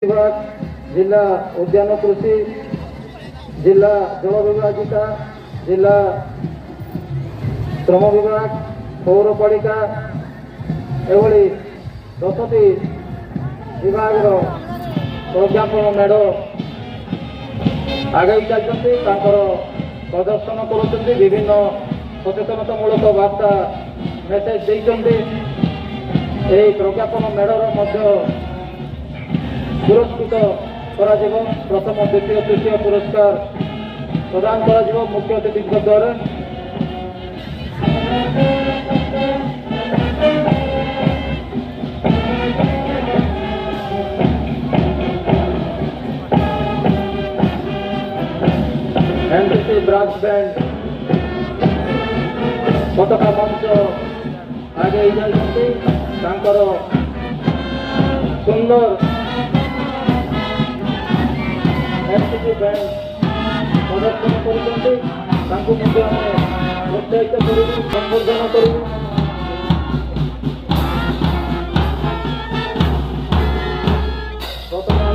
विभाग, जिला उद्यान कृषि, जिला जल विभाजिका, जिला श्रम विभाग, पौरपालिका एभली 10टी विभाग प्रज्ञापन मेढ़ आगे चलते प्रदर्शन कर विभिन्न सचेतनतामूलक वार्ता मेसेज देते प्रज्ञापन मेढ़र पुरस्कृत प्रथम द्वितीय तृतीय पुरस्कार प्रदान मुख्य अतिथि द्वारा। एनसीसी ब्रांच बैंड पताका मंच आगे जाती सुंदर एनसीसी बैंड प्रदर्शन कर प्रोत्साहित कर संबर्धन करूँ। गतकाल